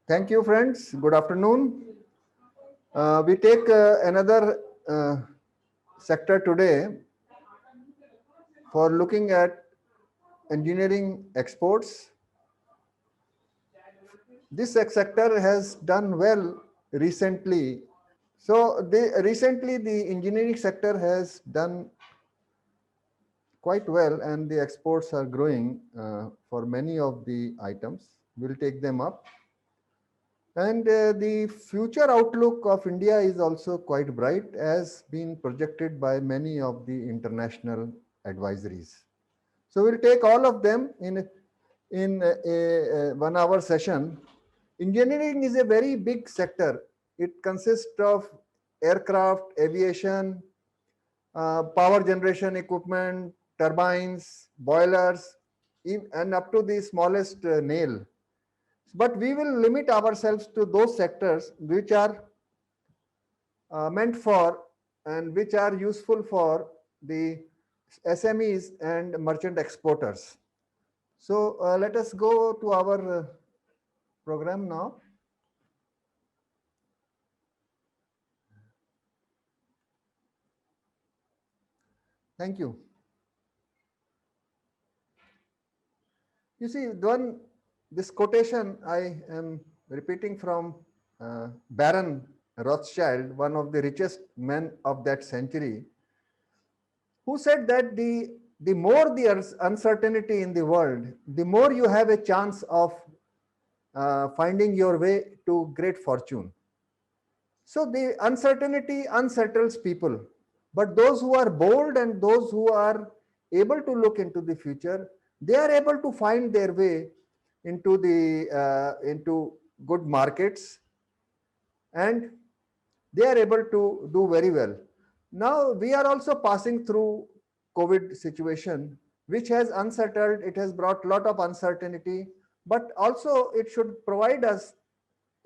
Thank you, friends. Good afternoon. We take another sector today for looking at engineering exports. This sector has done well recently. Recently the engineering sector has done quite well, and the exports are growing for many of the items. We'll take them up. And the future outlook of India is also quite bright, as been projected by many of the international advisories. So we'll take all of them in a 1 hour session. Engineering is a very big sector. It consists of aircraft, aviation, power generation equipment, turbines, boilers, and up to the smallest nail. But we will limit ourselves to those sectors which are meant for and which are useful for the SMEs and merchant exporters. So let us go to our program now. Thank you. You see, this quotation I am repeating from Baron Rothschild, one of the richest men of that century, who said that the more the uncertainty in the world, the more you have a chance of finding your way to great fortune. So the uncertainty unsettles people, but those who are bold and those who are able to look into the future, they are able to find their way into good markets, and they are able to do very well. Now we are also passing through COVID situation, which has unsettled, it has brought a lot of uncertainty, but also it should provide us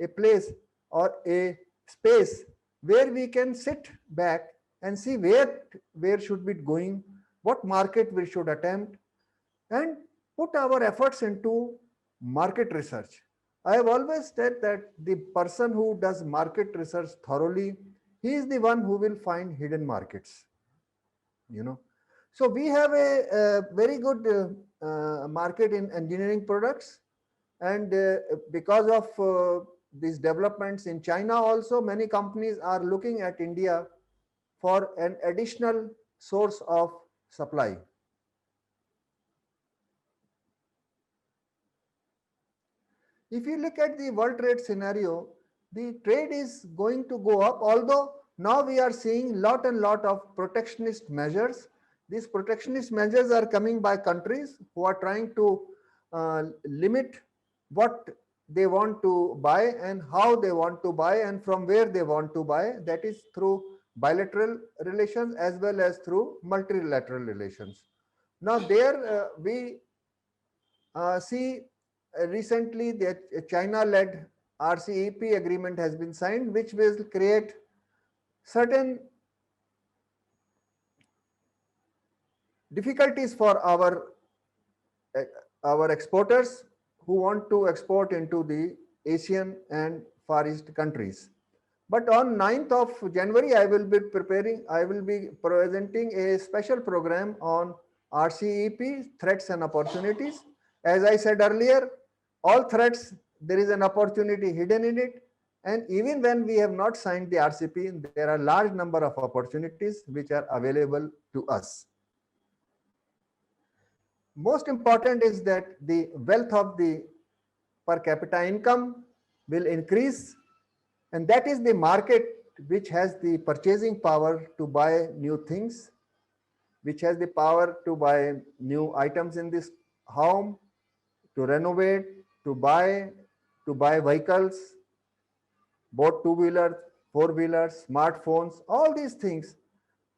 a place or a space where we can sit back and see where should we going, what market we should attempt, and put our efforts into market research. I have always said that the person who does market research thoroughly, he is the one who will find hidden markets. You know, so we have a very good market in engineering products, and because of these developments in China, also many companies are looking at India for an additional source of supply. If you look at the world trade scenario, the trade is going to go up, although now we are seeing lot and lot of protectionist measures. These protectionist measures are coming by countries who are trying to limit what they want to buy and how they want to buy and from where they want to buy. That is through bilateral relations as well as through multilateral relations. Now there we see recently the China-led RCEP agreement has been signed, which will create certain difficulties for uh, our exporters who want to export into the Asian and Far East countries. But on 9th of January, I will be presenting a special program on RCEP, threats and opportunities. As I said earlier, all threats, there is an opportunity hidden in it. And even when we have not signed the RCEP, there are large number of opportunities which are available to us. Most important is that the wealth of the per capita income will increase, and that is the market which has the purchasing power to buy new things, which has the power to buy new items in this home, to renovate, to buy vehicles, both two-wheelers, four-wheelers, smartphones, all these things.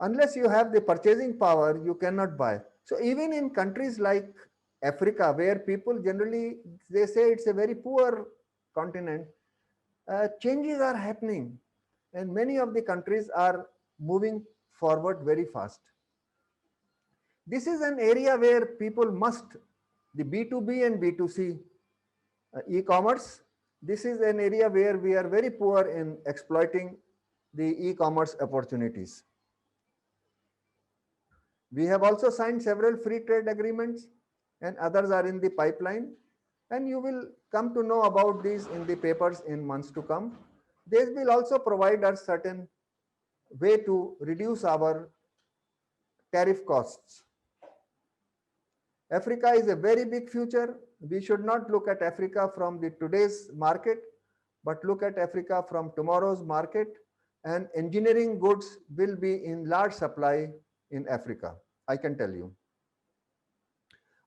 Unless you have the purchasing power, you cannot buy. So even in countries like Africa, where people generally, they say it's a very poor continent, changes are happening, and many of the countries are moving forward very fast. This is an area where people must, the B2B and B2C e-commerce, this is an area where we are very poor in exploiting the e-commerce opportunities. We have also signed several free trade agreements and others are in the pipeline. And you will come to know about these in the papers in months to come. They will also provide us certain way to reduce our tariff costs. Africa is a very big future. We should not look at Africa from the today's market, but look at Africa from tomorrow's market. And engineering goods will be in large supply in Africa, I can tell you.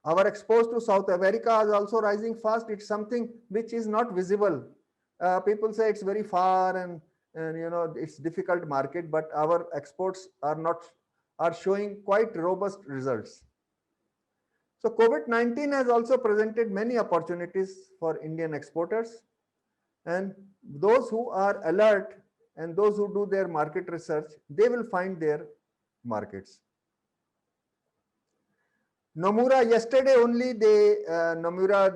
Our exports to South America is also rising fast. It's something which is not visible. People say it's very far and you know it's difficult market, but our exports are showing quite robust results. So COVID-19 has also presented many opportunities for Indian exporters, and those who are alert and those who do their market research, they will find their markets. Nomura, yesterday only Nomura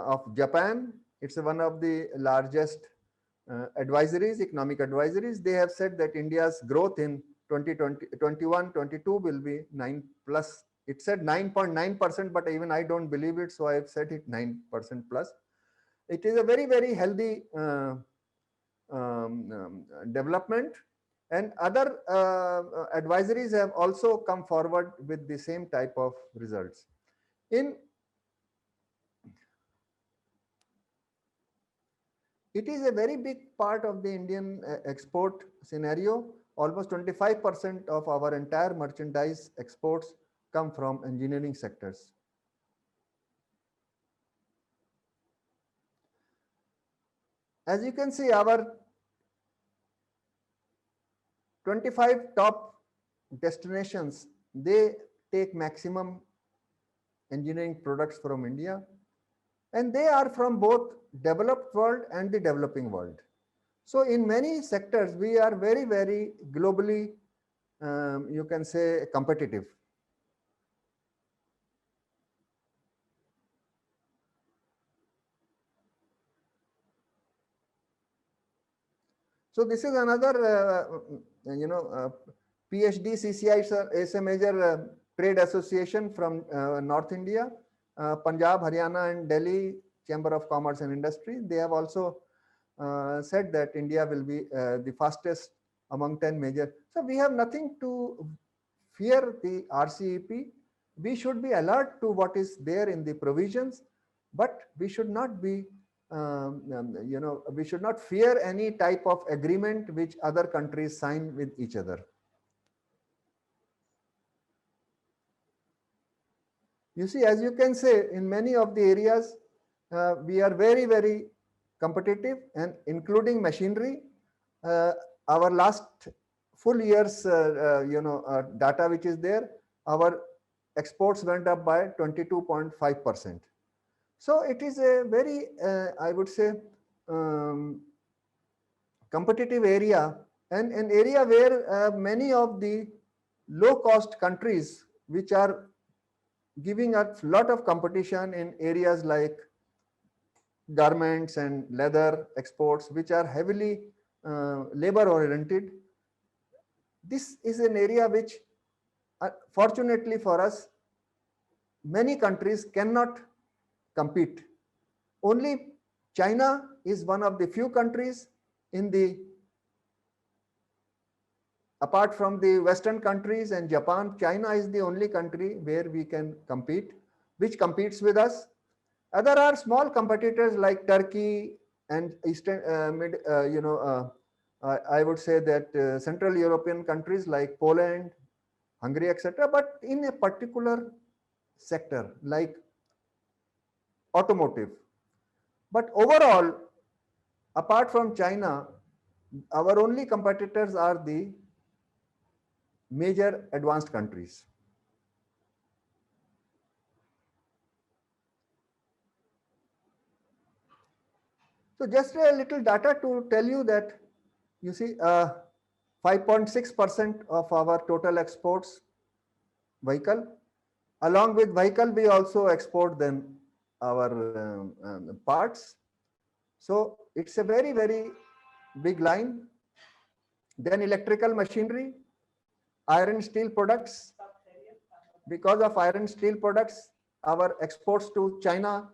of Japan, it's one of the largest economic advisories. They have said that India's growth in 2020, 21, 22 will be 9 plus. It said 9.9%, but even I don't believe it, so I have said it 9% plus. It is a very, very healthy development. And other advisories have also come forward with the same type of results. It is a very big part of the Indian export scenario. Almost 25% of our entire merchandise exports come from engineering sectors. As you can see, our 25 top destinations, they take maximum engineering products from India, and they are from both developed world and the developing world. So in many sectors, we are very, very globally, you can say, competitive. So this is another, PhD CCI is a major trade association from North India, Punjab, Haryana, and Delhi Chamber of Commerce and Industry. They have also said that India will be the fastest among 10 major. So we have nothing to fear the RCEP. We should be alert to what is there in the provisions, but we should not be we should not fear any type of agreement which other countries sign with each other. You see, as you can say, in many of the areas, we are very, very competitive, and including machinery. Our last full year's, data which is there, our exports went up by 22.5%. So it is a very, I would say, competitive area, and an area where many of the low-cost countries, which are giving us a lot of competition in areas like garments and leather exports, which are heavily labor-oriented. This is an area which, fortunately for us, many countries cannot compete. Only China is one of the few countries apart from the Western countries and Japan, China is the only country where we can compete, which competes with us. Other are small competitors like Turkey and Eastern, I would say that Central European countries like Poland, Hungary, etc. But in a particular sector like automotive. But overall, apart from China, our only competitors are the major advanced countries. So just a little data to tell you that, you see, 5.6% of our total exports vehicle. Along with vehicle, we also export then our parts. So it's a very, very big line. Then electrical machinery, iron steel products. Because of iron steel products, our exports to China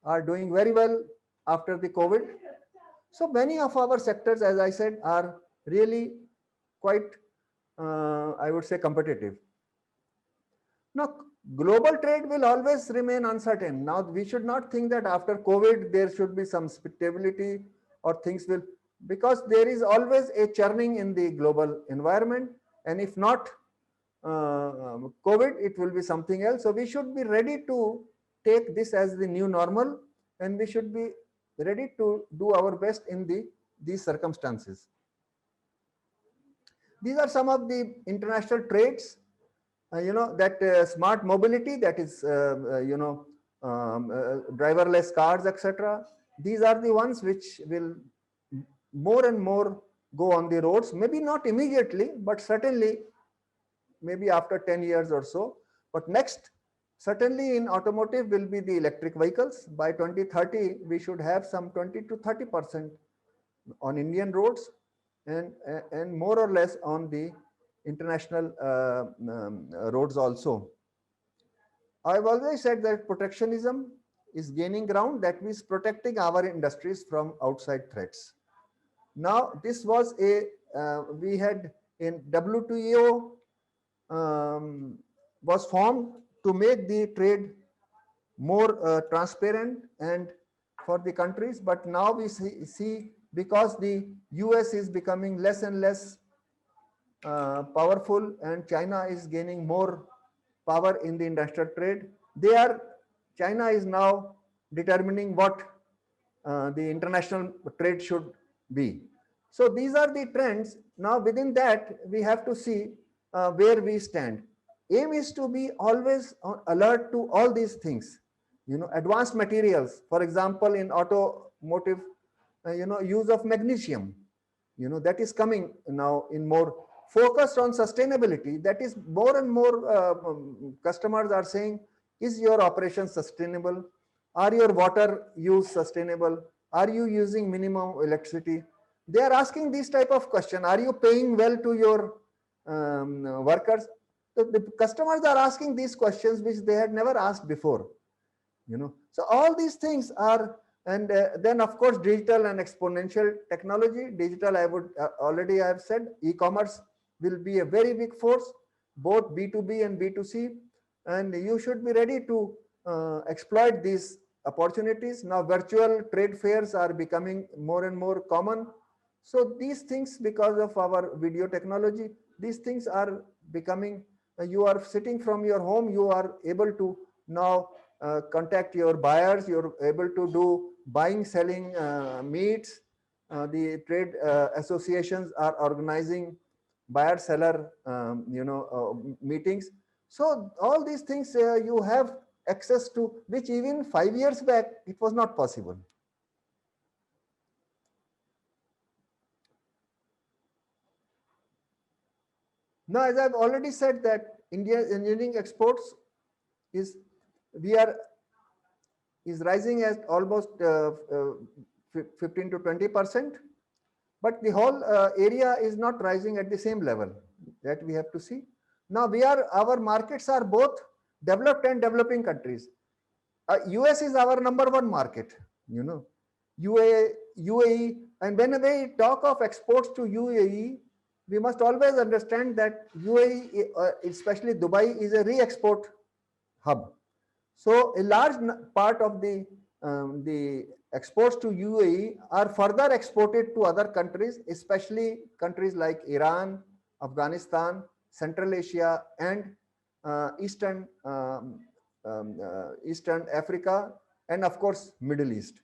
are doing very well after the COVID. So many of our sectors, as I said, are really quite, I would say, competitive. Now, global trade will always remain uncertain. Now, we should not think that after COVID, there should be some stability or things will, because there is always a churning in the global environment. And if not COVID, it will be something else. So we should be ready to take this as the new normal, and we should be ready to do our best in these circumstances. These are some of the international trades. That smart mobility, that is, driverless cars, etc. These are the ones which will more and more go on the roads. Maybe not immediately, but certainly maybe after 10 years or so. But next, certainly in automotive will be the electric vehicles. By 2030, we should have some 20 to 30% on Indian roads, and more or less on the international roads also. I've always said that protectionism is gaining ground, that means protecting our industries from outside threats. Now, this was we had in WTO was formed to make the trade more transparent and for the countries. But now we see because the US is becoming less and less powerful, and China is gaining more power in the industrial trade. China is now determining what the international trade should be. So these are the trends. Now within that, we have to see where we stand. Aim is to be always on alert to all these things. Advanced materials, for example, in automotive, use of magnesium, that is coming now in more focused on sustainability. That is more and more customers are saying, is your operation sustainable? Are your water use sustainable? Are you using minimum electricity? They are asking this type of question. Are you paying well to your workers? The customers are asking these questions which they had never asked before. So all these things are, and then of course digital and exponential technology. Digital, I would already I have said, e-commerce will be a very big force, both B2B and B2C, and you should be ready to exploit these opportunities. Now virtual trade fairs are becoming more and more common. So these things, because of our video technology, these things are becoming, you are sitting from your home, you are able to now contact your buyers, you're able to do buying, selling meets. The trade associations are organizing buyer seller meetings. So all these things you have access to, which even 5 years back it was not possible. Now, as I've already said, that India's engineering exports is rising at almost 15 to 20%, but the whole area is not rising at the same level. That we have to see. Now our markets are both developed and developing countries. US is our _1 market, UAE, and when we talk of exports to UAE, we must always understand that UAE, especially Dubai, is a re-export hub. So a large part of the exports to UAE are further exported to other countries, especially countries like Iran, Afghanistan, Central Asia, and Eastern Africa, and of course Middle East.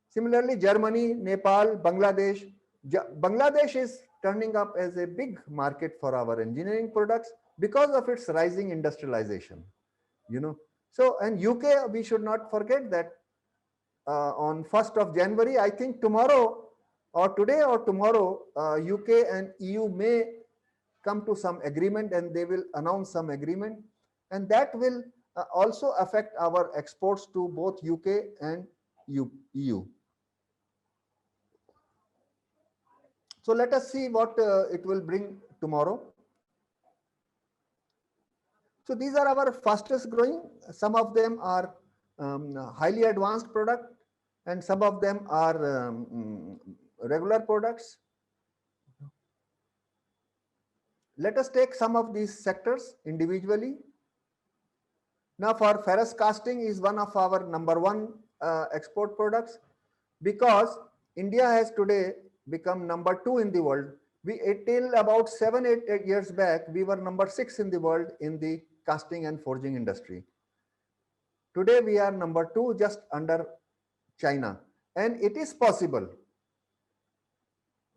Similarly, Germany, Nepal, Bangladesh. Bangladesh is turning up as a big market for our engineering products because of its rising industrialization. So, and UK, we should not forget that on 1st of January, I think tomorrow or today or tomorrow, UK and EU may come to some agreement, and they will announce some agreement, and that will also affect our exports to both UK and EU. So let us see what it will bring tomorrow. So these are our fastest growing. Some of them are highly advanced product, and some of them are regular products. Let us take some of these sectors individually. Now, for ferrous casting is one of our number one export products, because India has today become number two in the world. We till about 7-8 years back, we were number 6 in the world in the casting and forging industry. Today we are number 2, just under China, and it is possible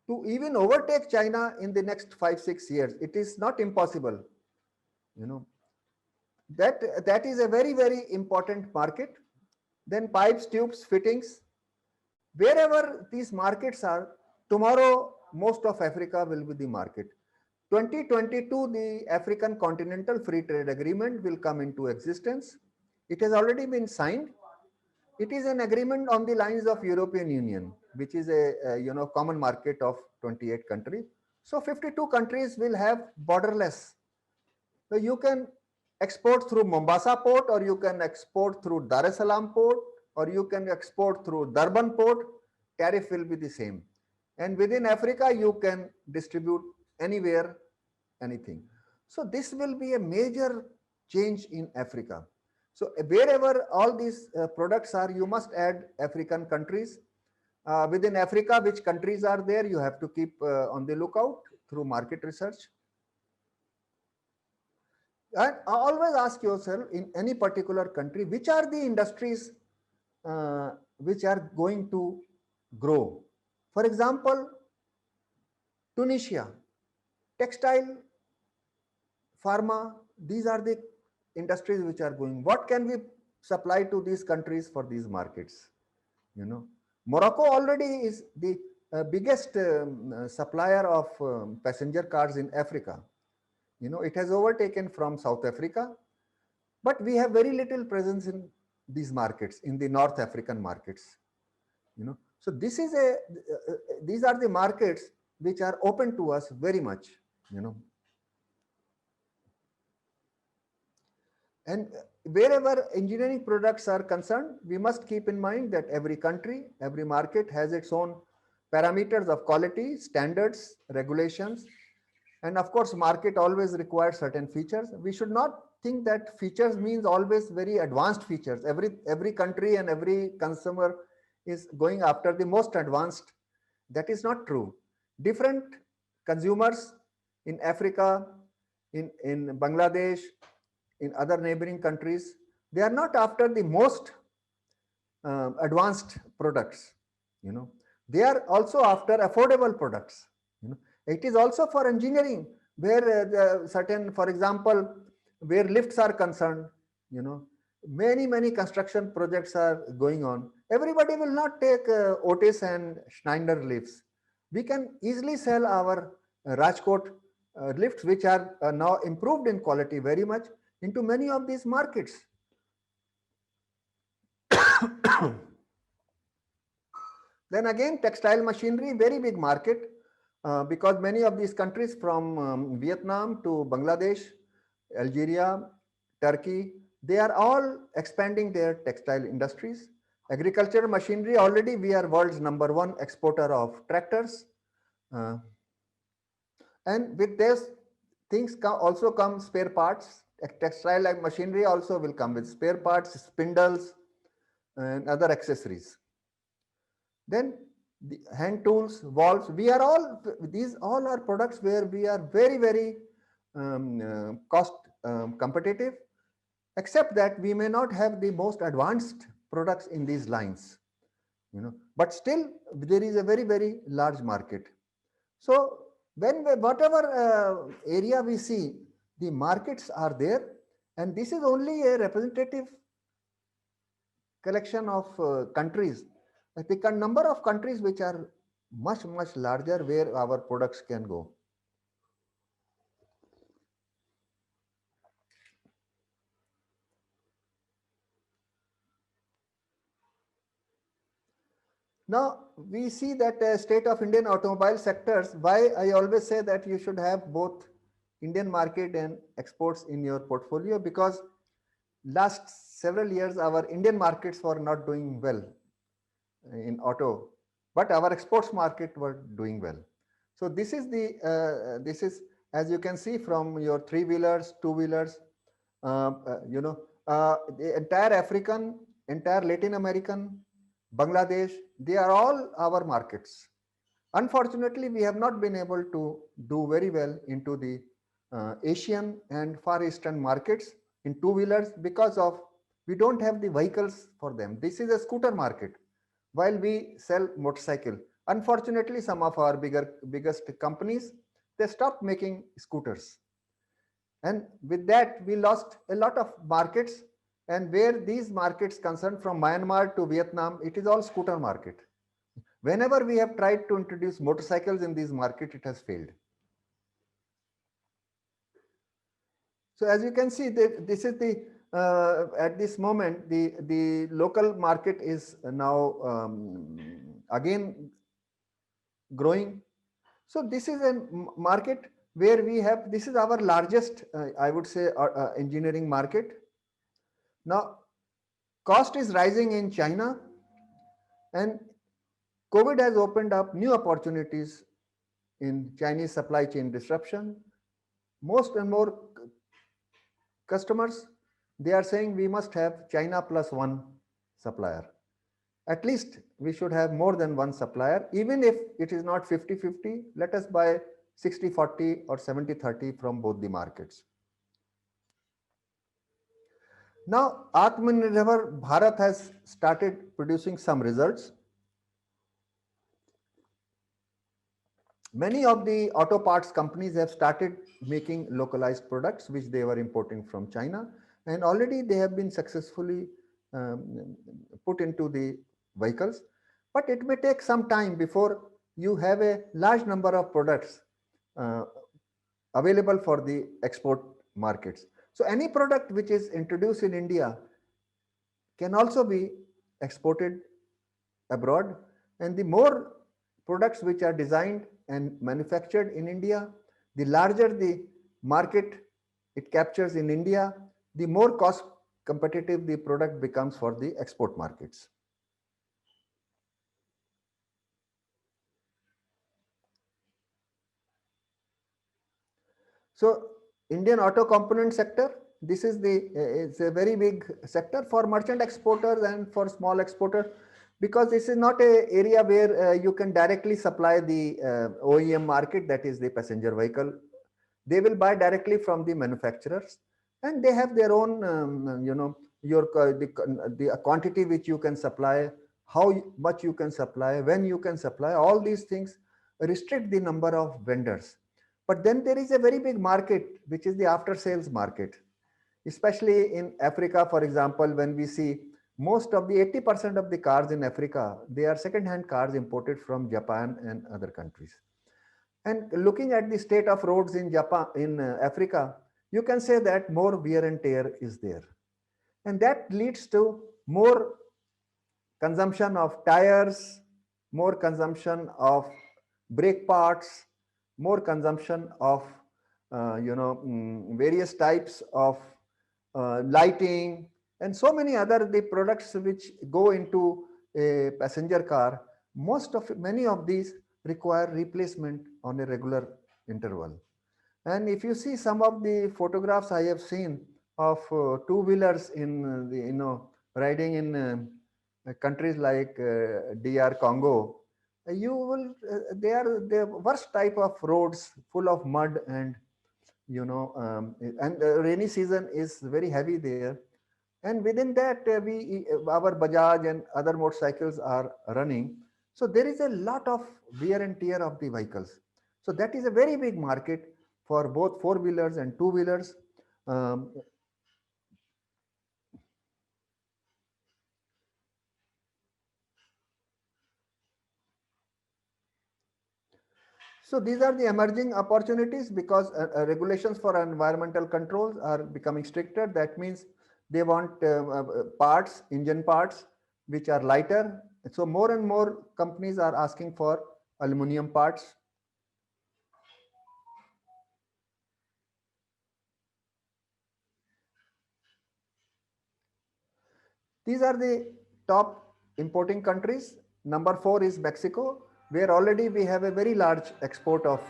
to even overtake China in the next 5-6 years. It is not impossible, you know. That is a very important market. Then pipes, tubes, fittings, wherever these markets are, tomorrow most of Africa will be the market. 2022, the African Continental Free Trade Agreement will come into existence. It has already been signed. It is an agreement on the lines of European Union, which is a common market of 28 countries. So 52 countries will have borderless. So you can export through Mombasa port, or you can export through Dar es Salaam port, or you can export through Durban port. Tariff will be the same. And within Africa, you can distribute anywhere, anything. So this will be a major change in Africa. So wherever all these products are, you must add African countries. Within Africa, which countries are there, you have to keep on the lookout through market research. And always ask yourself, in any particular country, which are the industries which are going to grow. For example, Tunisia, textile, pharma, these are the industries which are going. What can we supply to these countries for these markets? Morocco already is the biggest supplier of passenger cars in Africa. It has overtaken from South Africa, but we have very little presence in these markets, in the North African markets. So these are the markets which are open to us very much. And wherever engineering products are concerned, we must keep in mind that every country, every market has its own parameters of quality, standards, regulations, and of course, market always requires certain features. We should not think that features means always very advanced features. Every country and every consumer is going after the most advanced. That is not true. Different consumers in Africa, in Bangladesh, in other neighboring countries, they are not after the most advanced products. They are also after affordable products. It is also for engineering, where certain, for example, where lifts are concerned, many construction projects are going on. Everybody will not take Otis and Schneider lifts. We can easily sell our Rajkot lifts, which are now improved in quality very much, into many of these markets. Then again, textile machinery, very big market, because many of these countries, from Vietnam to Bangladesh, Algeria, Turkey, they are all expanding their textile industries. Agriculture machinery, already we are world's #1 exporter of tractors. And with this, things also come spare parts. Textile like machinery also will come with spare parts, spindles, and other accessories. Then the hand tools, valves, these all are products where we are very cost competitive, except that we may not have the most advanced products in these lines, but still there is a very large market. So whatever area we see, the markets are there, and this is only a representative collection of countries. The number of countries which are much larger, where our products can go. Now we see that state of Indian automobile sectors, why I always say that you should have both Indian market and exports in your portfolio, because last several years our Indian markets were not doing well in auto, but our exports market were doing well. So this is, as you can see from your three wheelers, two wheelers, the entire African, entire Latin American, Bangladesh, they are all our markets. Unfortunately, we have not been able to do very well into the Asian and Far Eastern markets in two wheelers because of we don't have the vehicles for them. This is a scooter market while we sell motorcycle. Unfortunately, some of our biggest companies, they stopped making scooters, and with that we lost a lot of markets. And where these markets concerned, from Myanmar to Vietnam, it is all scooter market. Whenever we have tried to introduce motorcycles in these market, it has failed. So as you can see, this is the at this moment the local market is now again growing. So this is a market where we have, this is our largest I would say engineering market. Now cost is rising in China, and COVID has opened up new opportunities in Chinese supply chain disruption. Most and more customers, they are saying we must have China plus one supplier. At least we should have more than one supplier, even if it is not 50-50, let us buy 60-40 or 70-30 from both the markets. Now Atmanirbhar Bharat has started producing some results. Many of the auto parts companies have started making localized products which they were importing from China, and already they have been successfully put into the vehicles. But it may take some time before you have a large number of products uh, available for the export markets. So any product which is introduced in India can also be exported abroad, and the more products which are designed and manufactured in India, the larger the market it captures in India, the more cost competitive the product becomes for the export markets. So Indian auto component sector, this is the it's a very big sector for merchant exporters and for small exporters, because this is not a area where you can directly supply the OEM market, that is the passenger vehicle. They will buy directly from the manufacturers, and they have their own the quantity which you can supply, how much you can supply, when you can supply. All these things restrict the number of vendors. But then there is a very big market which is the after sales market, especially in Africa. For example, when we see most of the 80% of the cars in Africa, they are second hand cars imported from Japan and other countries. And looking at the state of roads in Japan, in Africa, you can say that more wear and tear is there. And that leads to more consumption of tires, more consumption of brake parts, more consumption of various types of lighting, and so many other the products which go into a passenger car. Many of these require replacement on a regular interval. And if you see some of the photographs I have seen of two wheelers in the riding in countries like DR Congo, you will they are the worst type of roads full of mud, and and rainy season is very heavy there. And within that our Bajaj and other motorcycles are running, so there is a lot of wear and tear of the vehicles. So that is a very big market for both four wheelers and two wheelers. um, so these are the emerging opportunities, because regulations for environmental controls are becoming stricter. That means they want parts, engine parts which are lighter, So more and more companies are asking for aluminum parts. These are the top importing countries. Number 4 is Mexico, where already we have a very large export of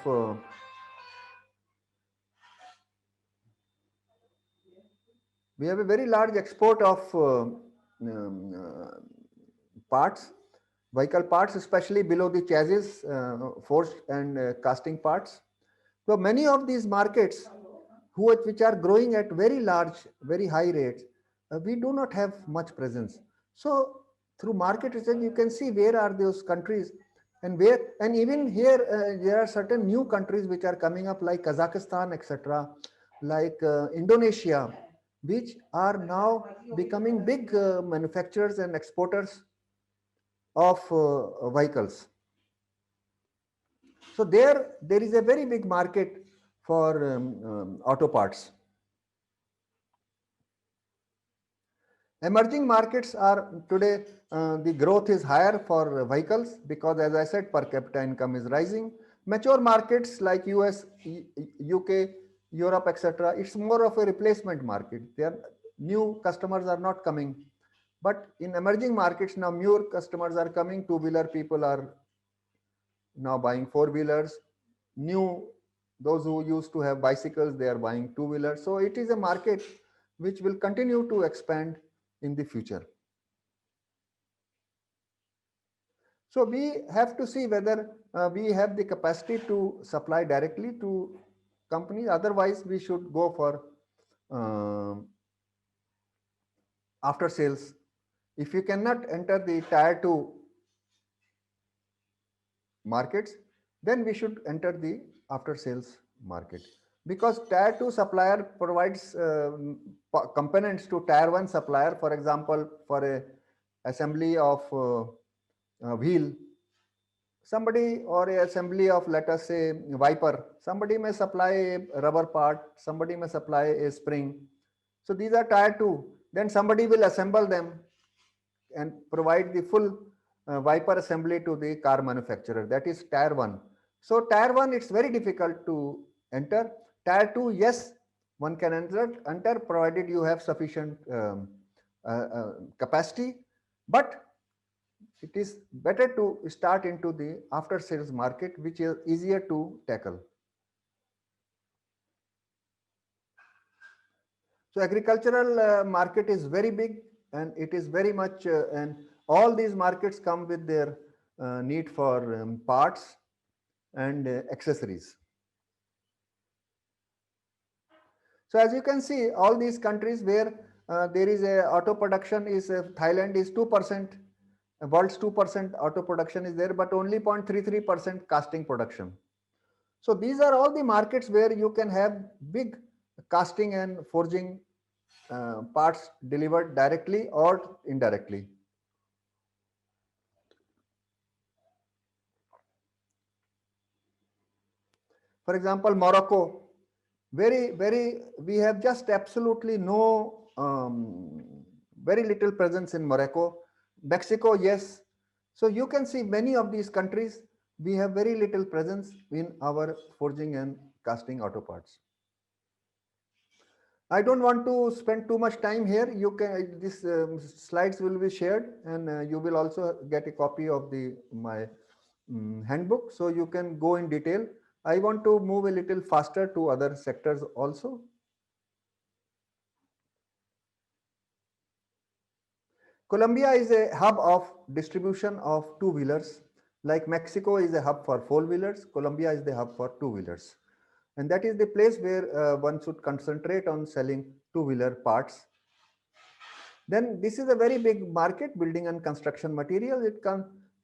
parts, vehicle parts, especially below the chassis, forged and casting parts. So many of these markets which are growing at very large, very high rates, we do not have much presence. So through market research, you can see where are those countries, and even here there are certain new countries which are coming up like Kazakhstan, etc., like Indonesia, which are now becoming big manufacturers and exporters of vehicles. So there is a very big market for auto parts. Emerging markets are today, the growth is higher for vehicles because, as I said, per capita income is rising. Mature markets like US, UK, Europe, etc., it's more of a replacement market. There new customers are not coming. But in emerging markets now, newer customers are coming. Two-wheeler people are now buying four-wheelers. New, those who used to have bicycles, they are buying two-wheelers. So it is a market which will continue to expand in the future. So we have to see whether we have the capacity to supply directly to companies. Otherwise, we should go for after sales. If you cannot enter the tier 2 markets, then we should enter the after sales market, because tier 2 supplier provides components to tier 1 supplier. For example, for a assembly of wheel, somebody, or a assembly of, let us say, wiper, somebody may supply a rubber part, somebody may supply a spring. So these are tier 2. Then somebody will assemble them and provide the full wiper assembly to the car manufacturer. That is tier 1. So tier 1, it's very difficult to enter. Tier 2, yes, one can enter provided you have sufficient capacity, but it is better to start into the after sales market, which is easier to tackle. So agricultural market is very big, and it is very much, and all these markets come with their need for parts and accessories. So as you can see, all these countries where there is a auto production is Thailand is 2%, world's 2% auto production is there, but only 0.33% casting production. So these are all the markets where you can have big casting and forging parts delivered directly or indirectly. For example, Morocco, we have just absolutely no, very little presence in Morocco. Mexico, yes. So you can see many of these countries, we have very little presence in our forging and casting auto parts. I don't want to spend too much time here. You can, these slides will be shared, and you will also get a copy of my handbook, so you can go in detail. I want to move a little faster to other sectors also. Colombia is a hub of distribution of two-wheelers. Like Mexico is a hub for four-wheelers, Colombia is the hub for two-wheelers. And that is the place where one should concentrate on selling two-wheeler parts. Then this is a very big market, building and construction materials.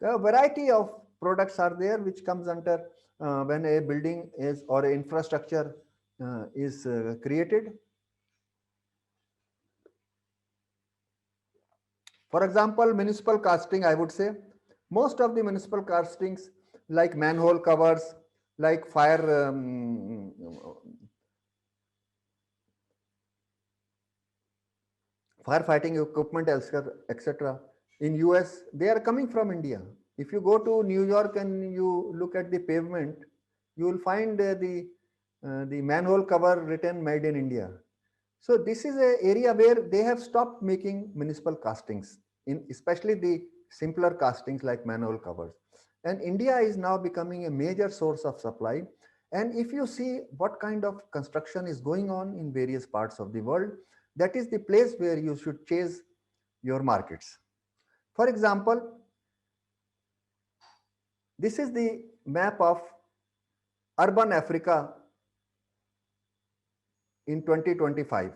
A variety of products are there which comes under when a building is or a infrastructure is created. For example, municipal casting, I would say, most of the municipal castings like manhole covers, like firefighting equipment, etc., in US, they are coming from India. If you go to New York and you look at the pavement, you will find the manhole cover written "Made in India." So this is a area where they have stopped making municipal castings, in especially the simpler castings like manhole covers. And India is now becoming a major source of supply. And if you see what kind of construction is going on in various parts of the world, that is the place where you should chase your markets. For example, this is the map of urban Africa in 2025.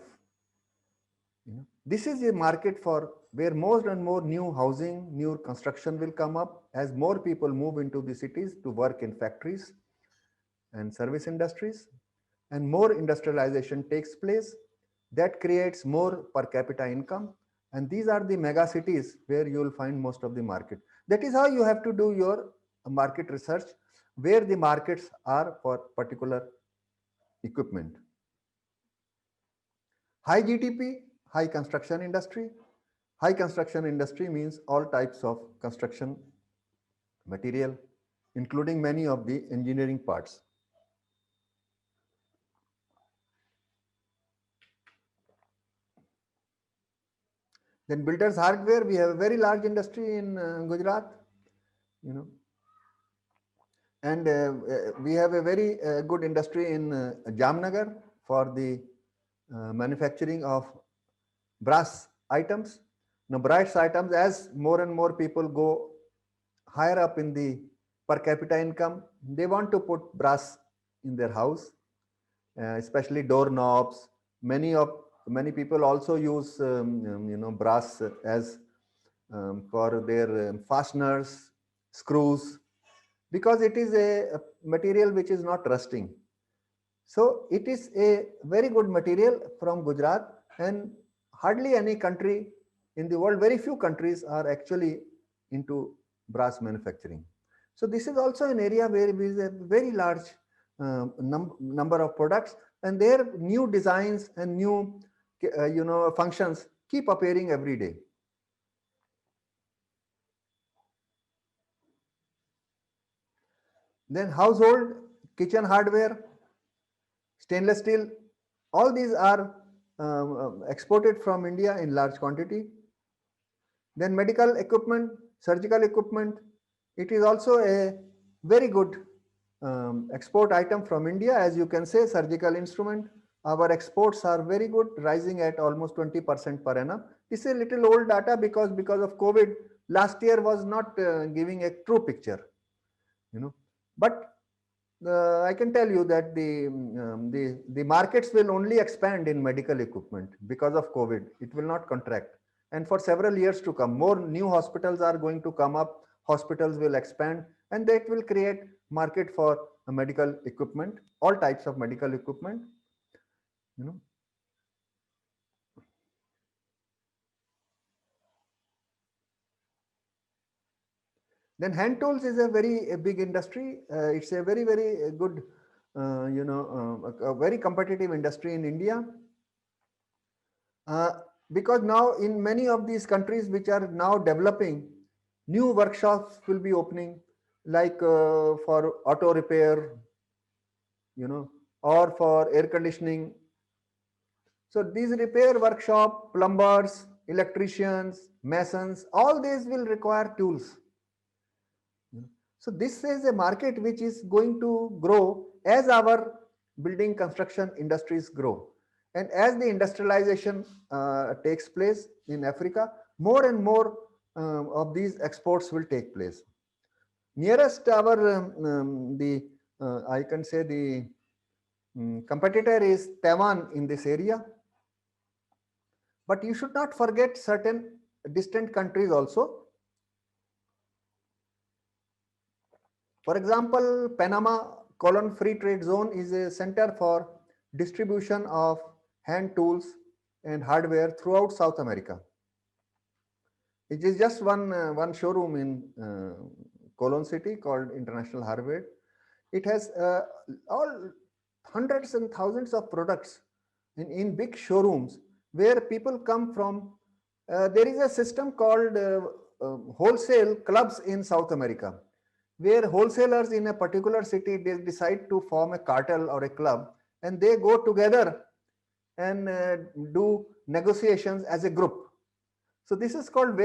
This is a market for where more and more new housing, new construction will come up as more people move into the cities to work in factories and service industries, and more industrialization takes place. That creates more per capita income, and these are the mega cities where you will find most of the market. That is how you have to do your market research, where the markets are for particular equipment. High GDP, high construction industry. High construction industry means all types of construction material, including many of the engineering parts. Then builders hardware, we have a very large industry in Gujarat, you know, and we have a very good industry in Jamnagar for the manufacturing of brass items. Now, brass items, as more and more people go higher up in the per capita income, they want to put brass in their house, especially doorknobs. Many people also use brass as for their fasteners, screws, because it is a material which is not rusting. So it is a very good material from Gujarat, and hardly any country in the world, very few countries are actually into brass manufacturing. So this is also an area where there is a very large number of products, and their new designs and new functions keep appearing every day. Then household, kitchen hardware, stainless steel, all these are exported from India in large quantity. Then medical equipment, surgical equipment, it is also a very good export item from India. As you can say, surgical instrument, our exports are very good, rising at almost 20% per annum. This is a little old data because of COVID, last year was not giving a true picture, but I can tell you that the markets will only expand in medical equipment because of COVID. It will not contract, and for several years to come, more new hospitals are going to come up. Hospitals will expand, and that will create market for medical equipment, all types of medical equipment. You know. Then hand tools is a very big industry. It's a very good, a very competitive industry in India. Because now in many of these countries which are now developing, new workshops will be opening, like for auto repair, or for air conditioning. So these repair workshop, plumbers, electricians, masons, all these will require tools. So this is a market which is going to grow as our building construction industries grow. And as the industrialization takes place in Africa, more and more of these exports will take place. Nearest our I can say the competitor is Taiwan in this area. But you should not forget certain distant countries also. For example, Panama Colon Free Trade Zone is a center for distribution of hand tools and hardware throughout South America. It is just one showroom in Colon City called International Hardware. It has all hundreds and thousands of products in big showrooms where people come from. There is a system called wholesale clubs in South America, where wholesalers in a particular city, they decide to form a cartel or a club, and they go together and do negotiations as a group. So this is called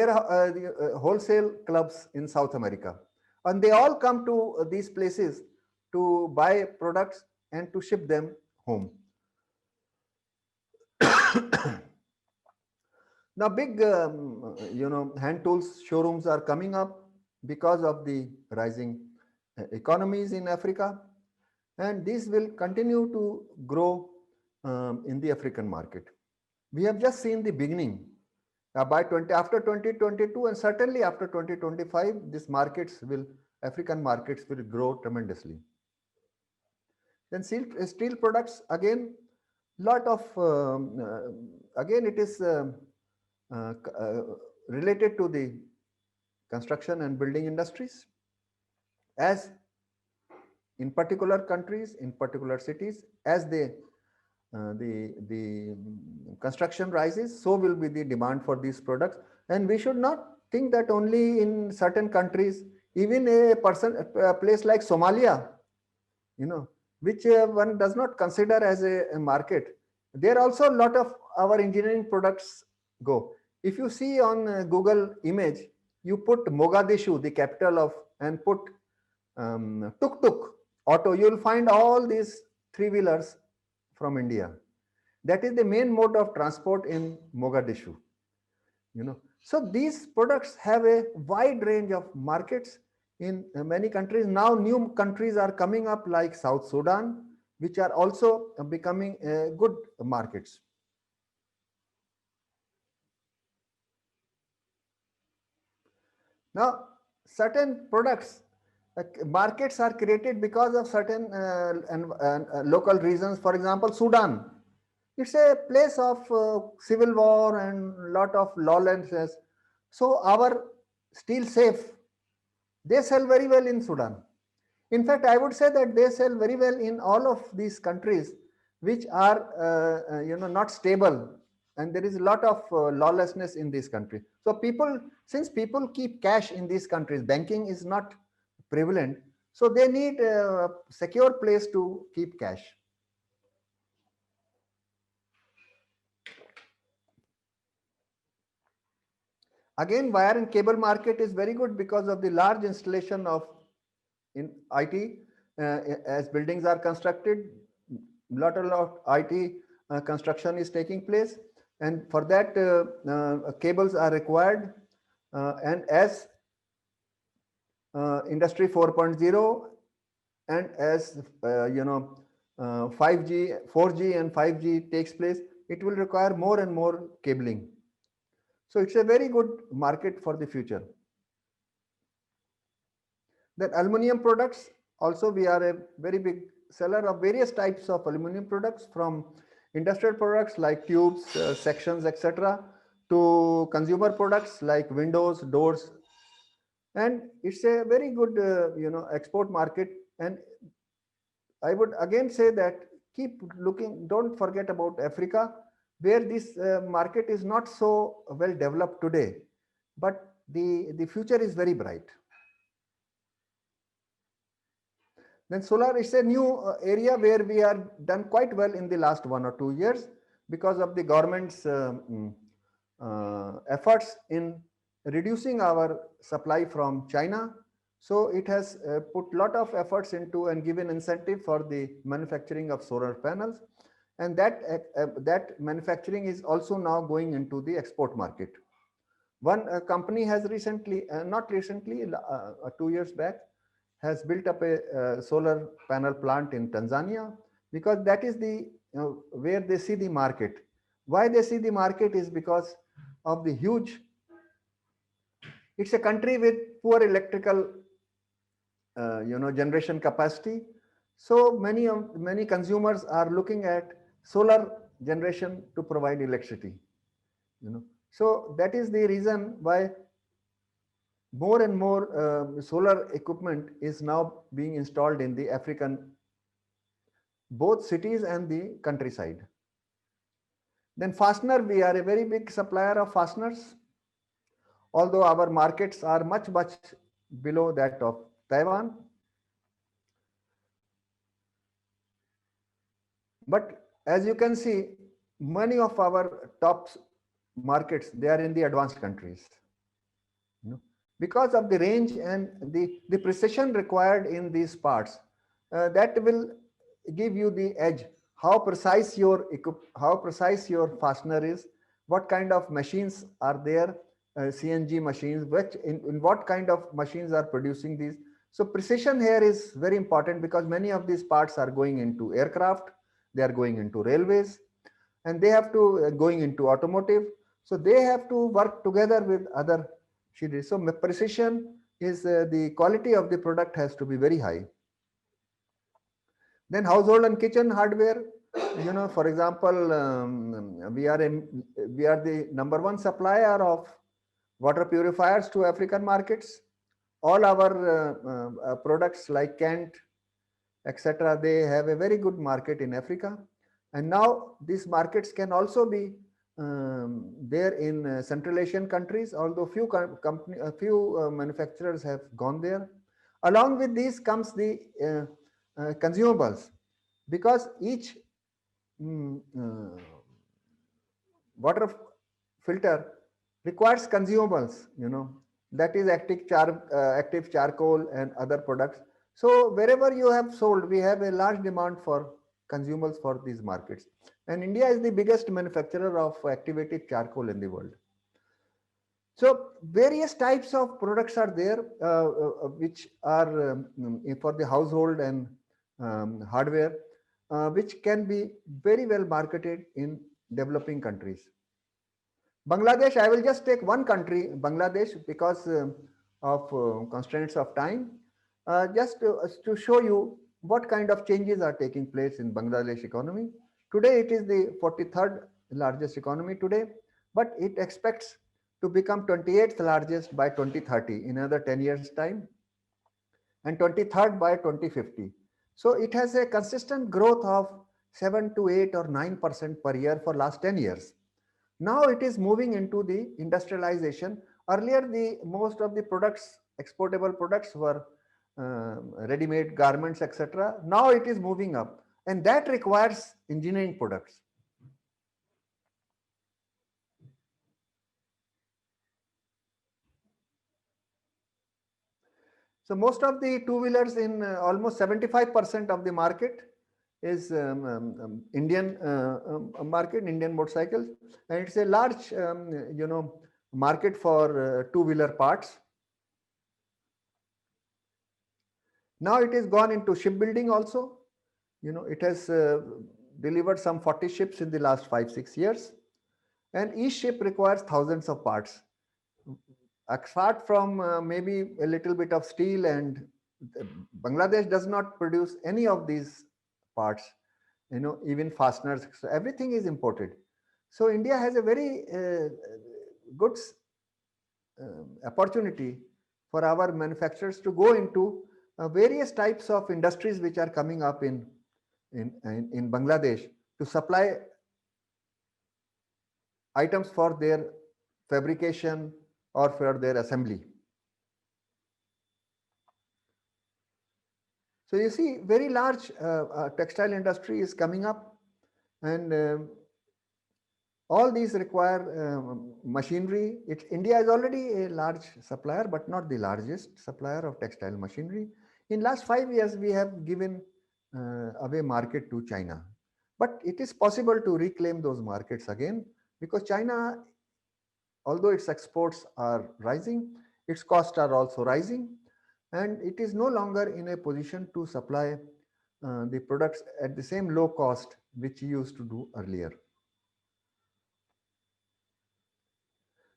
wholesale clubs in South America, and they all come to these places to buy products and to ship them home. Now, big hand tools showrooms are coming up because of the rising economies in Africa, and these will continue to grow in the African market. We have just seen the beginning. After 2022 and certainly after 2025, African markets will grow tremendously. Then steel products, again, lot of again it is related to the construction and building industries, as in particular countries, in particular cities, as the construction rises, so will be the demand for these products. And we should not think that only in certain countries, even a place like Somalia, which one does not consider as a market, there also a lot of our engineering products go. If you see on Google image, you put Mogadishu, the capital of, and put tuk-tuk auto, you will find all these three-wheelers from India. That is the main mode of transport in Mogadishu. So these products have a wide range of markets in many countries. Now new countries are coming up like South Sudan, which are also becoming good markets. Now, certain products, markets are created because of certain local reasons. For example, Sudan, it's a place of civil war and lot of lawlessness. So our steel safe, they sell very well in Sudan. In fact, I would say that they sell very well in all of these countries which are not stable, and there is a lot of lawlessness in this country. So since people keep cash in these countries, banking is not prevalent, so they need a secure place to keep cash. Again, wire and cable market is very good because of the large installation of in IT. As buildings are constructed, lot of IT construction is taking place, and for that cables are required. And as Industry 4.0 and as 5G, 4G and 5G takes place, it will require more and more cabling. So it's a very good market for the future. Then aluminum products, also we are a very big seller of various types of aluminum products, from industrial products like tubes, sections, etc., to consumer products like windows, doors, and it's a very good export market. And I would again say that keep looking, don't forget about Africa, where this market is not so well developed today, but the future is very bright. Then solar is a new area where we are done quite well in the last 1 or 2 years because of the government's efforts in reducing our supply from China. So it has put a lot of efforts into and given incentive for the manufacturing of solar panels, and that manufacturing is also now going into the export market. One company has recently, not recently, 2 years back, has built up a solar panel plant in Tanzania, because that is the where they see the market. Why they see the market is because of the huge, it's a country with poor electrical generation capacity. So many consumers are looking at solar generation to provide electricity. So that is the reason why more and more solar equipment is now being installed in the African, both cities and the countryside. Then fastener, we are a very big supplier of fasteners. although our markets are much, much below that of Taiwan. But as you can see, many of our top markets, they are in the advanced countries. You know, because of the range and the precision required in these parts, that will give you the edge. How precise your how precise your fastener is, what kind of machines are there, CNG machines, which in what kind of machines are producing these. So precision here is very important because many of these parts are going into aircraft, they are going into railways, and they have to going into automotive. So they have to work together with other machinery. So precision is the quality of the product has to be very high. Then household and kitchen hardware, you know, for example, we are the number one supplier of water purifiers to African markets. All our products like Kent, etc., they have a very good market in Africa. And now these markets can also be there in Central Asian countries, although few manufacturers have gone there. Along with these comes the consumables, because each water filter requires consumables, you know, that is active charcoal and other products. So wherever you have sold, we have a large demand for consumables for these markets. And India is the biggest manufacturer of activated charcoal in the world. So various types of products are there, which are for the household and hardware, which can be very well marketed in developing countries. Bangladesh, I will just take one country, Bangladesh, because of constraints of time, just to show you what kind of changes are taking place in Bangladesh economy. Today, it is the 43rd largest economy today, but it expects to become 28th largest by 2030, in another 10 years time, and 23rd by 2050. So it has a consistent growth of 7 to 8 or 9% per year for last 10 years. Now it is moving into the industrialization. Earlier, the most of the products, exportable products, were ready-made garments, etc. Now it is moving up, and that requires engineering products. So most of the two-wheelers in almost 75% of the market is Indian market, Indian motorcycles, and it's a large, you know, market for two-wheeler parts. Now it is gone into shipbuilding also. You know, it has delivered some 40 ships in the last 5-6 years, and each ship requires thousands of parts. Apart from maybe a little bit of steel, and Bangladesh does not produce any of these parts, you know, even fasteners. So everything is imported. So India has a very good opportunity for our manufacturers to go into various types of industries which are coming up in Bangladesh, to supply items for their fabrication or for their assembly. So you see, very large textile industry is coming up, and all these require machinery. India is already a large supplier, but not the largest supplier of textile machinery. In last 5 years, we have given away market to China, but it is possible to reclaim those markets again, because China, although its exports are rising, its costs are also rising, and it is no longer in a position to supply the products at the same low cost which it used to do earlier.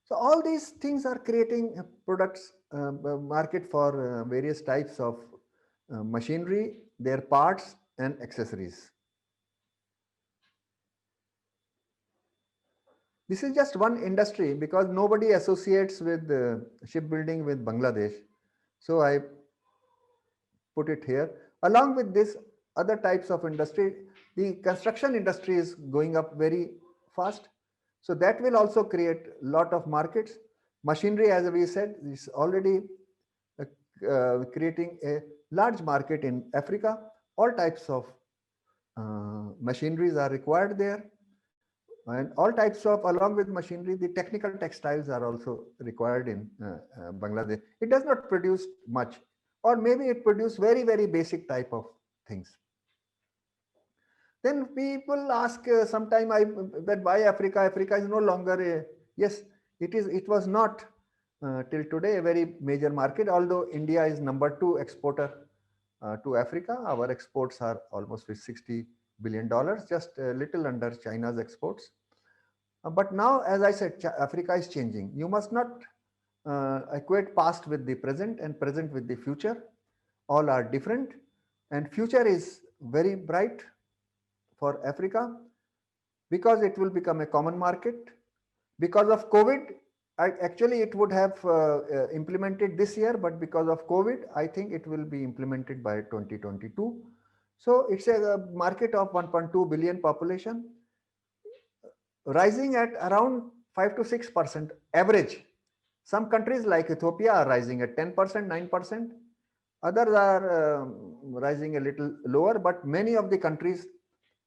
So all these things are creating products market for various types of machinery, their parts and accessories. This is just one industry, because nobody associates with shipbuilding with Bangladesh. So I put it here. Along with this, other types of industry, the construction industry is going up very fast. So that will also create a lot of markets. Machinery, as we said, is already creating a large market in Africa. All types of machineries are required there, and all types of, along with machinery, the technical textiles are also required in Bangladesh. It does not produce much, or maybe it produces very basic type of things. Then people ask sometime that why Africa? Africa is no longer a, yes, it is. It was not till today a very major market. Although India is number 2 exporter to Africa, our exports are almost with $60 billion, just a little under China's exports. But now, as I said, Africa is changing. You must not equate past with the present and present with the future. All are different, and future is very bright for Africa because it will become a common market. Because of COVID, actually it would have implemented this year, but because of COVID, I think it will be implemented by 2022. So it's a market of 1.2 billion population, rising at around 5 to 6% average. Some countries like Ethiopia are rising at 10%, 9%. Others are rising a little lower, but many of the countries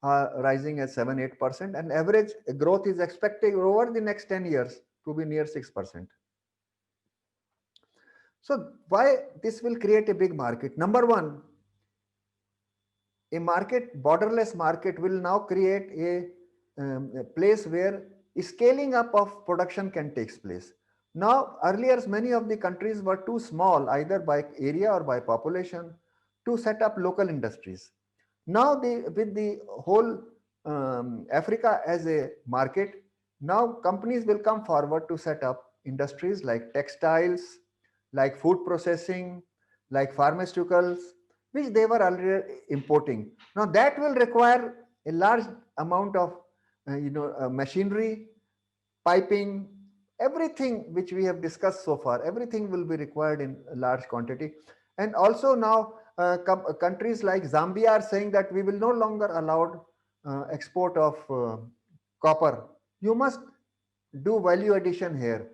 are rising at 7, 8%, and average growth is expected over the next 10 years to be near 6%. So why this will create a big market? Number one, a market, borderless market, will now create a place where scaling up of production can take place. Now, earlier, many of the countries were too small, either by area or by population, to set up local industries. Now, with the whole Africa as a market, now companies will come forward to set up industries like textiles, like food processing, like pharmaceuticals, which they were already importing. Now that will require a large amount of machinery, piping, everything which we have discussed so far. Everything will be required in a large quantity. And also now countries like Zambia are saying that we will no longer allow export of copper. You must do value addition here.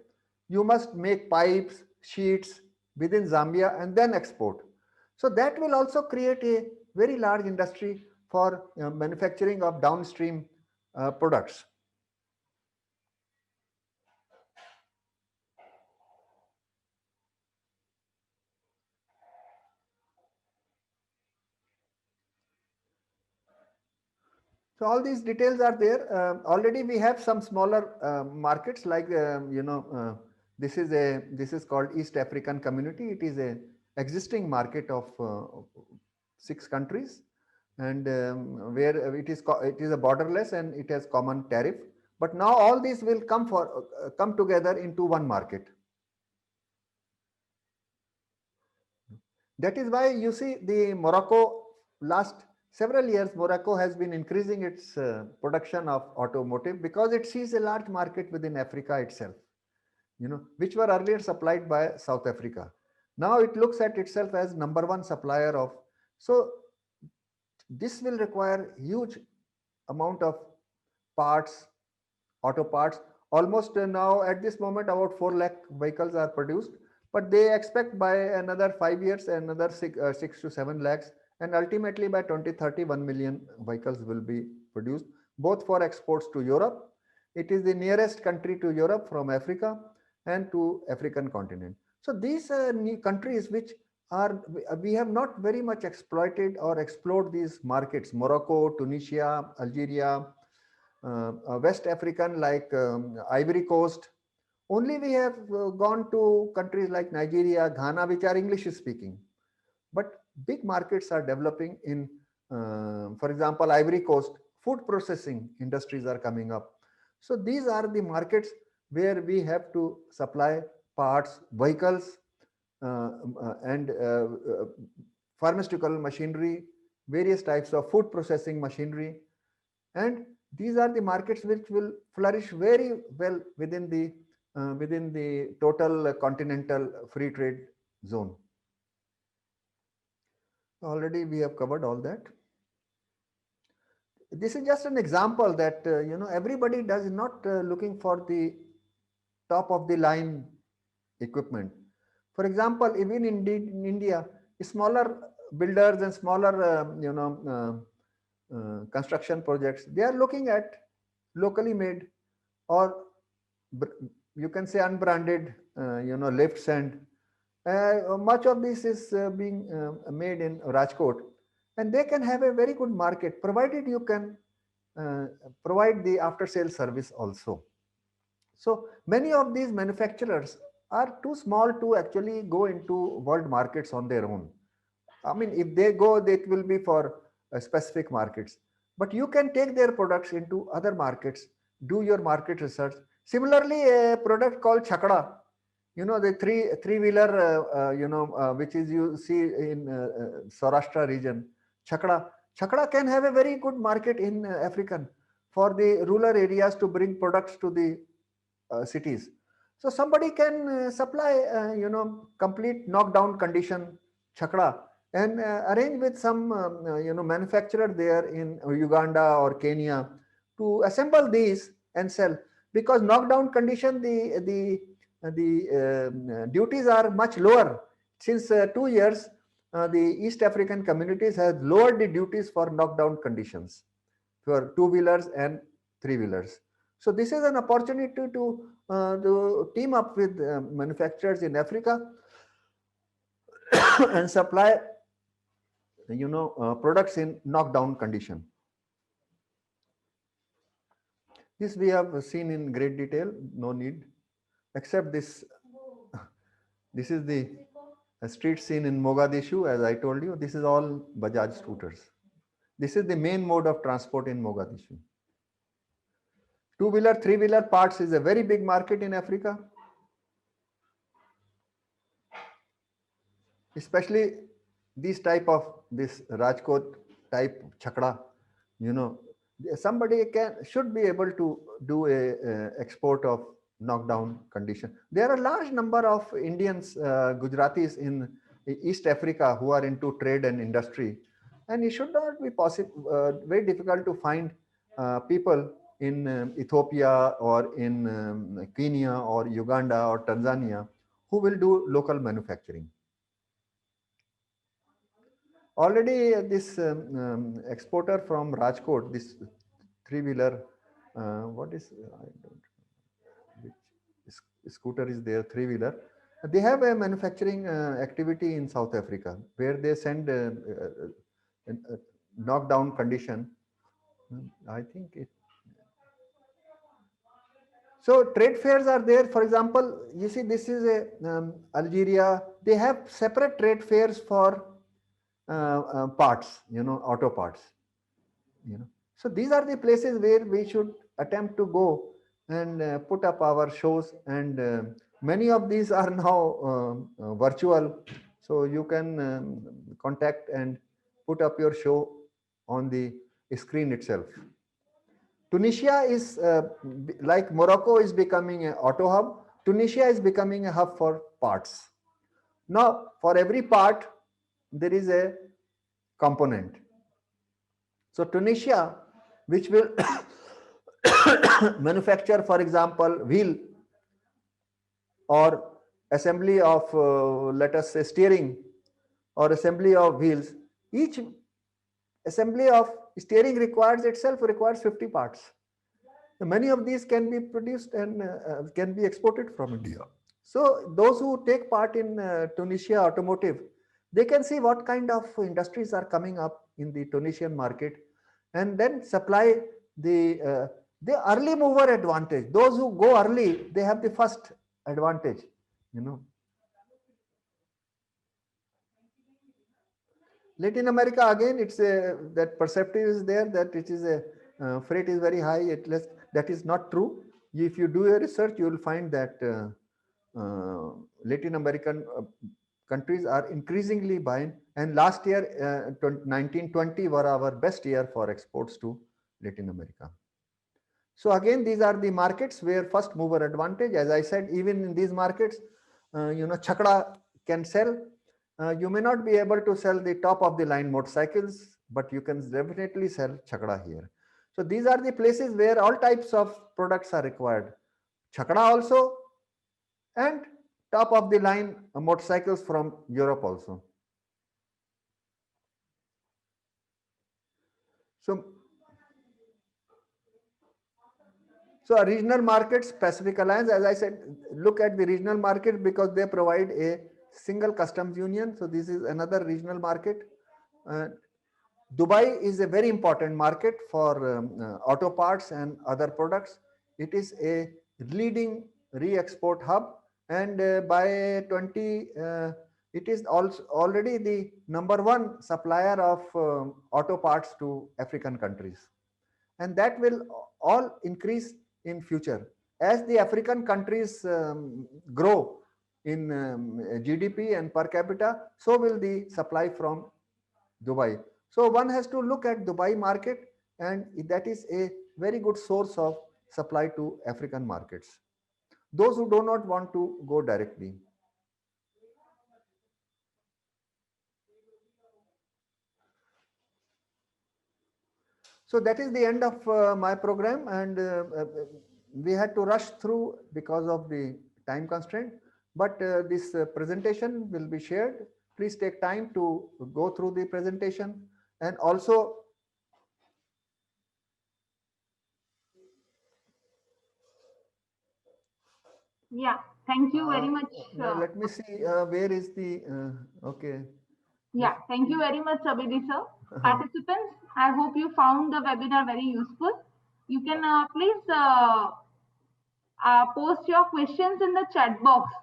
You must make pipes, sheets within Zambia and then export. So that will also create a very large industry for manufacturing of downstream products. So all these details are there. Already we have some smaller markets like this is called East African Community. It is a existing market of 6 countries, and where it is a borderless and it has common tariff. But now all these will come together into one market. That is why you see the Morocco, last several years Morocco has been increasing its production of automotive because it sees a large market within Africa itself, which were earlier supplied by South Africa. Now it looks at itself as number 1 supplier of. So this will require huge amount of parts, auto parts. Almost now at this moment about 4 lakh vehicles are produced, but they expect by another 5 years another 6 to 7 lakhs, and ultimately by 2030 1 million vehicles will be produced, both for exports to Europe. It is the nearest country to Europe from Africa and to African continent. So these new countries which are, we have not very much exploited or explored these markets: Morocco, Tunisia, Algeria, West African like Ivory Coast. Only we have gone to countries like Nigeria, Ghana, which are English speaking. But big markets are developing in, for example, Ivory Coast. Food processing industries are coming up. So these are the markets where we have to supply parts, vehicles, and pharmaceutical machinery, various types of food processing machinery. And these are the markets which will flourish very well within the total continental free trade zone. Already we have covered all that. This is just an example that everybody does not looking for the top of the line equipment. For example, even in India, smaller builders and smaller, construction projects, they are looking at locally made or you can say unbranded, lifts, and much of this is being made in Rajkot, and they can have a very good market provided you can uh, provide the after sales service also. So many of these manufacturers are too small to actually go into world markets on their own. I mean, if they go, it will be for specific markets. But you can take their products into other markets, do your market research. Similarly, a product called Chakra, the three wheeler, which is you see in Saurashtra region, Chakra can have a very good market in African for the rural areas to bring products to the cities. So somebody can supply, complete knockdown condition Chakra and arrange with some, manufacturer there in Uganda or Kenya to assemble these and sell. Because knockdown condition, the duties are much lower. Since 2 years, the East African communities have lowered the duties for knockdown conditions for two-wheelers and three-wheelers. So this is an opportunity to team up with manufacturers in Africa and supply, products in knockdown condition. This we have seen in great detail, no need, except this. This is the street scene in Mogadishu. As I told you, this is all Bajaj scooters. This is the main mode of transport in Mogadishu. Two-wheeler, three-wheeler parts is a very big market in Africa. Especially this type of this Rajkot type Chakra, somebody should be able to do a export of knockdown condition. There are a large number of Indians, Gujaratis in East Africa who are into trade and industry, and it should not be possible, very difficult to find people in Ethiopia or in Kenya or Uganda or Tanzania who will do local manufacturing. Already this exporter from Rajkot, this three-wheeler, what is, I don't know which scooter is there, three-wheeler. They have a manufacturing activity in South Africa where they send knockdown condition. I think it. So trade fairs are there. For example, you see this is a Algeria. They have separate trade fairs for parts, auto parts, So these are the places where we should attempt to go and put up our shows. And many of these are now virtual. So you can contact and put up your show on the screen itself. Tunisia is like Morocco is becoming an auto hub. Tunisia is becoming a hub for parts. Now, for every part, there is a component. So Tunisia, which will manufacture, for example, wheel or assembly of, let us say, steering or assembly of wheels, each assembly of steering requires 50 parts. So many of these can be produced and can be exported from India. So those who take part in Tunisia automotive, they can see what kind of industries are coming up in the Tunisian market and then supply the early mover advantage. Those who go early, they have the first advantage, Latin America, again, it's that perceptive is there that it is a freight is very high. That is not true. If you do a research, you will find that Latin American countries are increasingly buying. And last year, 1920 were our best year for exports to Latin America. So again, these are the markets where first mover advantage. As I said, even in these markets, Chakra can sell. You may not be able to sell the top of the line motorcycles, but you can definitely sell Chakra here. So these are the places where all types of products are required. Chakra also and top of the line motorcycles from Europe also. So a regional markets, Pacific Alliance, as I said, look at the regional market because they provide a single customs union. So this is another regional market. Dubai is a very important market for auto parts and other products. It is a leading re-export hub, and by 20, it is also already the #1 supplier of auto parts to African countries, and that will all increase in future as the African countries grow in GDP and per capita. So will the supply from Dubai. So one has to look at Dubai market, and that is a very good source of supply to African markets. Those who do not want to go directly. So that is the end of my program, and we had to rush through because of the time constraint. But this presentation will be shared. Please take time to go through the presentation, and also yeah, thank you very much. Let me see where is the okay. Yeah, thank you very much, Abhidi sir. Participants, I hope you found the webinar very useful. You can please post your questions in the chat box.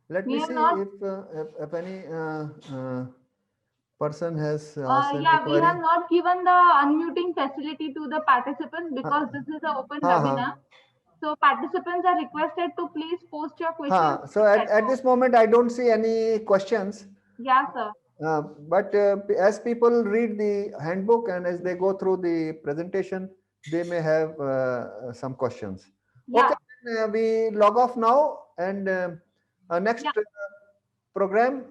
Let me see if any person has asked any yeah, query. we have not given the unmuting facility to the participants because this is an open webinar. So participants are requested to please post your questions. So at this moment, I don't see any questions. Yeah, sir. But as people read the handbook and as they go through the presentation, they may have some questions. Yeah. Okay, we log off now, and next program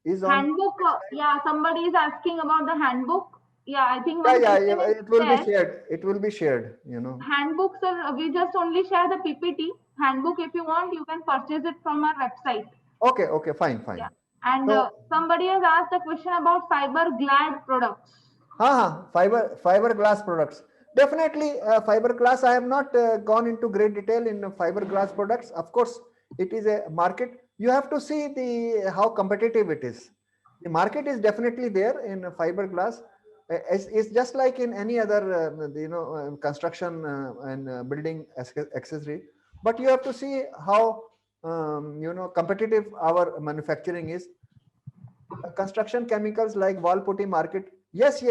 is on handbook. Yeah, somebody is asking about the handbook. Yeah, I think it will be shared. It will be shared. Handbooks are, we just only share the PPT. Handbook, if you want, you can purchase it from our website. Okay, fine. Yeah. And somebody has asked a question about fiberglass products. Fiberglass products. Definitely, fiberglass. I have not gone into great detail in fiberglass products. Of course, it is a market. You have to see how competitive it is. The market is definitely there in fiberglass. It's just like in any other, construction and building accessory. But you have to see how competitive our manufacturing is. Construction chemicals like wall putty market. Yes.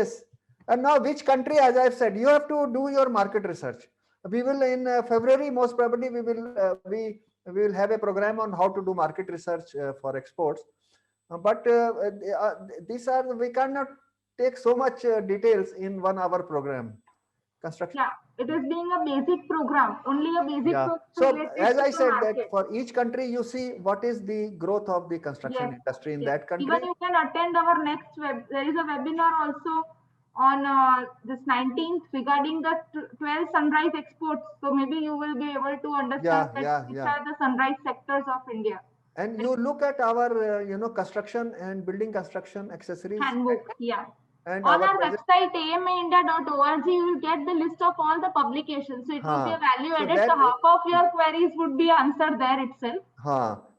And now which country, as I've said, you have to do your market research. We will in February, most probably we will have a program on how to do market research for exports. But these are, we cannot take so much details in 1 hour program. Construction. Yeah, it is being a basic program, only a basic program. So as I said, that for each country, you see what is the growth of the construction industry in that country. Even you can attend our next there is a webinar also on this 19th regarding the 12 sunrise exports. So maybe you will be able to understand which are the sunrise sectors of India. And you look at our, construction and building construction accessories. Handbook, And on our website, amaindia.org, you will get the list of all the publications. So it will be a value added. So half of your queries would be answered there itself.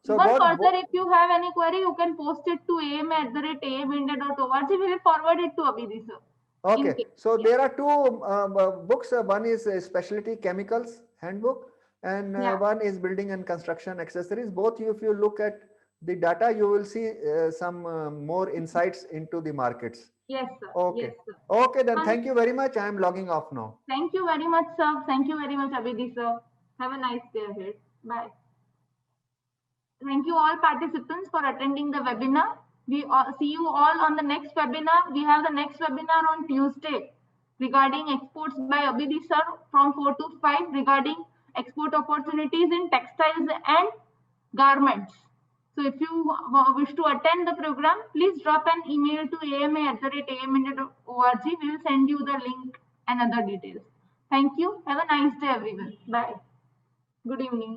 So even further, if you have any query, you can post it to ama@amaindia.org. We will forward it to Abhidi sir. Okay, so there are 2 books. One is Specialty Chemicals Handbook, and one is Building and Construction Accessories. Both, if you look at the data, you will see some more insights into the markets. Yes, sir. Okay. Yes, sir. Okay, then thank you very much. I am logging off now. Thank you very much, sir. Thank you very much, Abhidi sir. Have a nice day ahead. Bye. Thank you all participants for attending the webinar. We see you all on the next webinar. We have the next webinar on Tuesday regarding exports by Abhidi sir from 4 to 5 regarding export opportunities in textiles and garments. So if you wish to attend the program, please drop an email to ama@amaindia.org. We will send you the link and other details. Thank you. Have a nice day, everyone. Bye. Good evening.